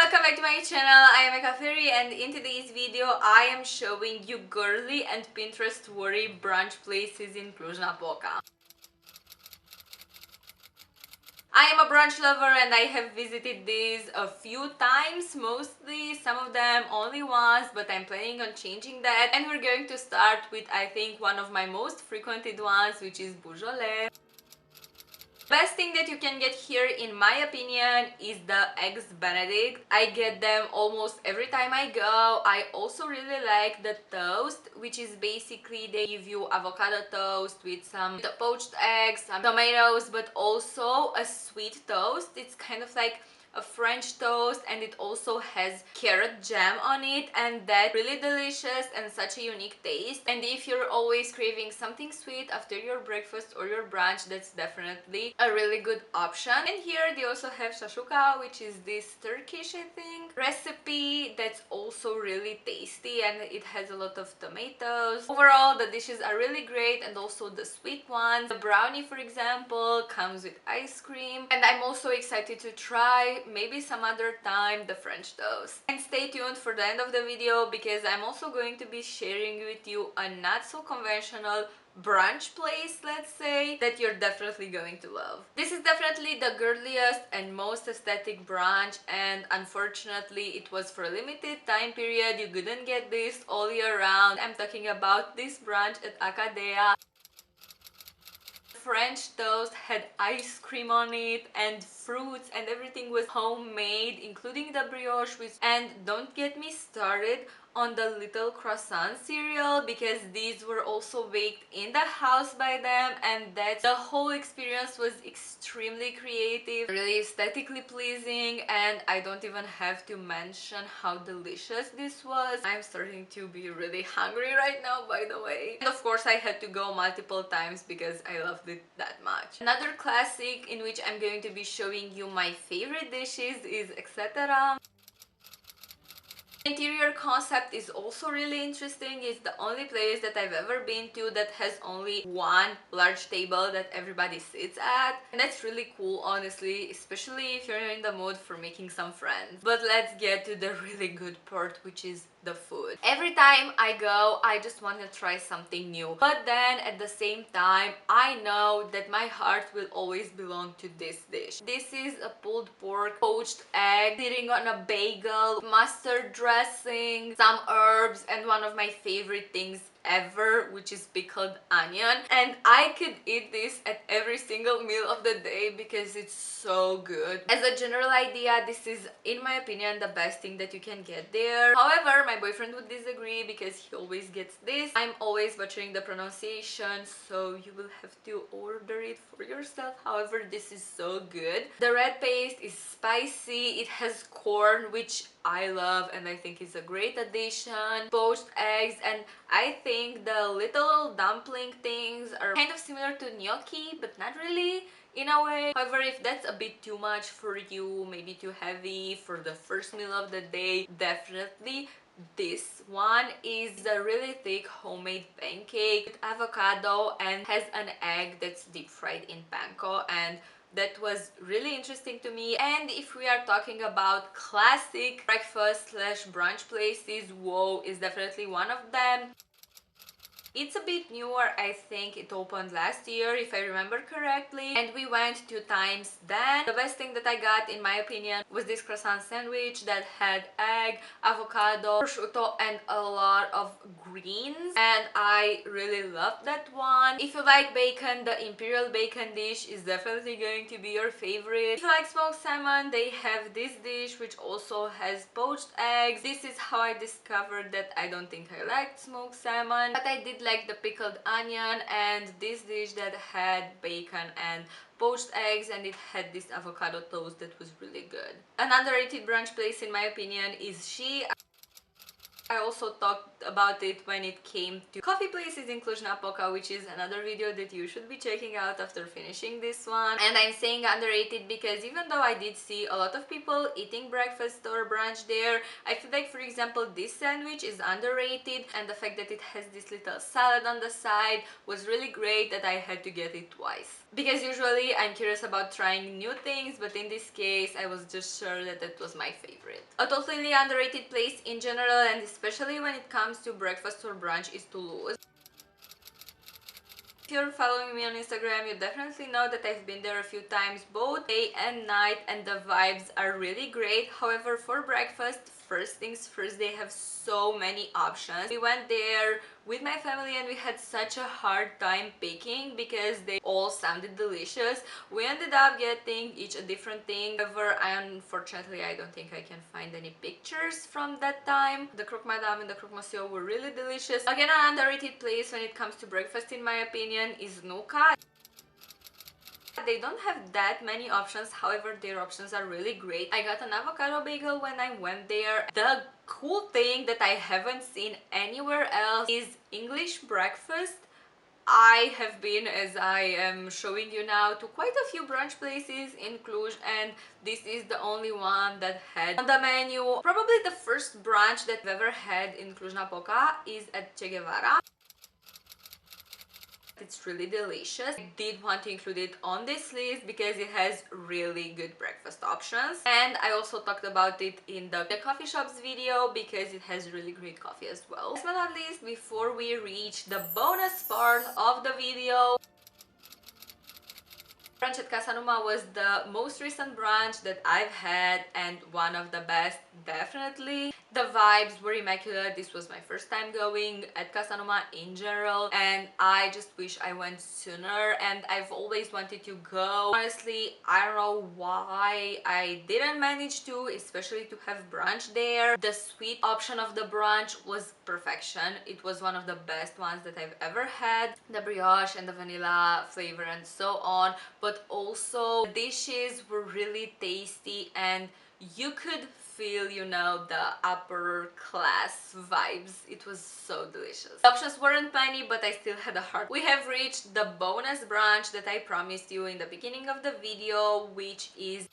welcome back to my channel. I am eca.fairy and in today's video I am showing you girly and Pinterest worthy brunch places in Cluj-NAPOCA. I am a brunch lover and I have visited these a few times, mostly, some of them only once, but I'm planning on changing that. And we're going to start with, I think, one of my most frequented ones, which is Beaujolais. Best thing that you can get here, in my opinion, is the eggs Benedict. I get them almost every time I go. I also really like the toast, which is basically they give you avocado toast with some poached eggs, some tomatoes, but also a sweet toast. It's kind of like a French toast, and it also has carrot jam on it, and that's really delicious and such a unique taste. And if you're always craving something sweet after your breakfast or your brunch, that's definitely a really good option. And here they also have shashuka, which is this Turkish, I think, recipe that's also really tasty, and it has a lot of tomatoes. Overall, the dishes are really great, and also the sweet ones. The brownie, for example, comes with ice cream, and I'm also excited to try, maybe some other time, the French toast. And stay tuned for the end of the video, because I'm also going to be sharing with you a not so conventional brunch place, let's say, that you're definitely going to love. This is definitely the girliest and most aesthetic brunch, and unfortunately it was for a limited time period. You couldn't get this all year round. I'm talking about this brunch at Acadea. French toast had ice cream on it and fruits, and everything was homemade, including the brioche. And don't get me started on the little croissant cereal, because these were also baked in the house by them, and that the whole experience was extremely creative, really aesthetically pleasing, and I don't even have to mention how delicious this was. I'm starting to be really hungry right now, by the way. And of course I had to go multiple times because I loved it that much. Another classic in which I'm going to be showing you my favorite dishes is etc. Interior concept is also really interesting. It's the only place that I've ever been to that has only one large table that everybody sits at, and that's really cool, honestly, especially if you're in the mood for making some friends. But let's get to the really good part, which is the food. Every time I go, I just want to try something new, but then at the same time I know that my heart will always belong to this dish. This is a pulled pork, poached egg, sitting on a bagel, mustard dressing, some herbs, and one of my favorite things ever, which is pickled onion. And I could eat this at every single meal of the day because it's so good. As a general idea, this is, in my opinion, the best thing that you can get there. However, my boyfriend would disagree because he always gets this. I'm always butchering the pronunciation, so you will have to order it for yourself. However, this is so good. The red paste is spicy. It has corn, which I love, and I think it's a great addition. Poached eggs, and I think the little dumpling things are kind of similar to gnocchi, but not really in a way. However, if that's a bit too much for you, maybe too heavy for the first meal of the day, definitely this one is a really thick homemade pancake with avocado and has an egg that's deep fried in panko, and that was really interesting to me. And if we are talking about classic breakfast slash brunch places, Wow is definitely one of them. It's a bit newer. I think it opened last year, if I remember correctly, and we went 2 times then. The best thing that I got, in my opinion, was this croissant sandwich that had egg, avocado, prosciutto, and a lot of greens, and I really loved that one. If you like bacon, the imperial bacon dish is definitely going to be your favorite. If you like smoked salmon, they have this dish which also has poached eggs. This is how I discovered that I don't think I liked smoked salmon, but I did like the pickled onion, and this dish that had bacon and poached eggs, and it had this avocado toast that was really good. An underrated brunch place, in my opinion, is She. I also talked about it when it came to coffee places in CLUJ-NAPOCA, which is another video that you should be checking out after finishing this one. And I'm saying underrated because even though I did see a lot of people eating breakfast or brunch there, I feel like, for example, this sandwich is underrated, and the fact that it has this little salad on the side was really great that I had to get it twice. Because usually I'm curious about trying new things, but in this case I was just sure that that was my favorite. A totally underrated place in general, and especially when it comes to breakfast or brunch, is Toulouse. If you're following me on Instagram, you definitely know that I've been there a few times, both day and night, and the vibes are really great. However, for breakfast, first things first, they have so many options. We went there with my family and we had such a hard time picking because they all sounded delicious. We ended up getting each a different thing. However, unfortunately, I don't think I can find any pictures from that time. The croque madame and the croque monsieur were really delicious. Again, an underrated place when it comes to breakfast, in my opinion, is Nuka. They don't have that many options, however their options are really great. I got an avocado bagel when I went there. The cool thing that I haven't seen anywhere else is English breakfast. I have been, as I am showing you now, to quite a few brunch places in Cluj, and this is the only one that had on the menu. Probably the first brunch that I've ever had in Cluj-Napoca is at Che Guevara. It's really delicious. I did want to include it on this list because it has really good breakfast options, and I also talked about it in the coffee shops video because it has really great coffee as well. Last but not least, before we reach the bonus part of the video, brunch at Casa Numa was the most recent brunch that I've had and one of the best, definitely. The vibes were immaculate. This was my first time going at Casa Numa in general, and I just wish I went sooner, and I've always wanted to go. Honestly, I don't know why I didn't manage to, especially to have brunch there. The sweet option of the brunch was perfection. It was one of the best ones that I've ever had. The brioche and the vanilla flavor and so on, but also the dishes were really tasty and you could feel, you know, the upper class vibes. It was so delicious. The options weren't many, but I still had a heart. We have reached the bonus brunch that I promised you in the beginning of the video, which is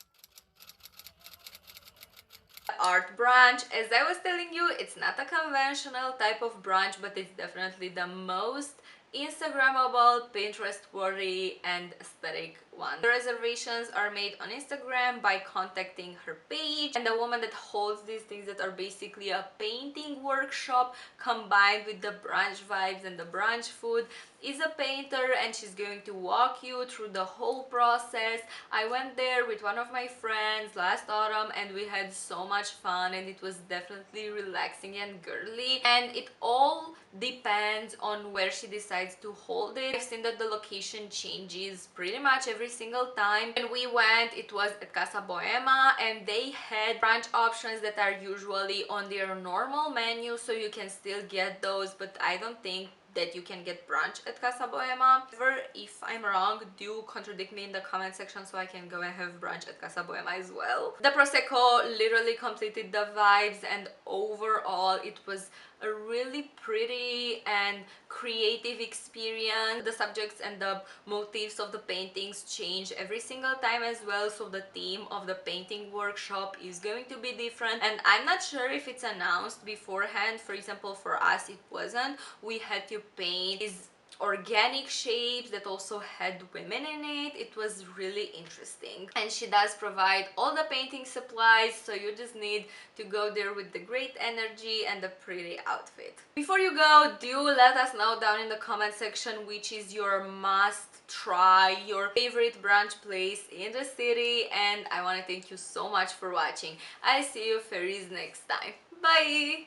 art brunch. As I was telling you, it's not a conventional type of brunch, but it's definitely the most Instagrammable, Pinterest worthy and aesthetic one. The reservations are made on Instagram by contacting her page, and the woman that holds these things that are basically a painting workshop combined with the brunch vibes and the brunch food is a painter, and she's going to walk you through the whole process. I went there with one of my friends last autumn and we had so much fun, and it was definitely relaxing and girly, and it all depends on where she decides to hold it. I've seen that the location changes pretty much every single time. When we went, it was at Casa Bohema, and they had brunch options that are usually on their normal menu, so you can still get those, but I don't think that you can get brunch at Casa Bohema. However, if I'm wrong, do contradict me in the comment section so I can go and have brunch at Casa Bohema as well. The Prosecco literally completed the vibes, and overall it was a really pretty and creative experience. The subjects and the motifs of the paintings change every single time as well, so the theme of the painting workshop is going to be different, and I'm not sure if it's announced beforehand. For example, for us it wasn't. We had to paint these organic shapes that also had women in it. It was really interesting, and she does provide all the painting supplies, so you just need to go there with the great energy and the pretty outfit. Before you go, do let us know down in the comment section which is your must try, your favorite brunch place in the city, and I want to thank you so much for watching. I'll see you fairies next time. Bye!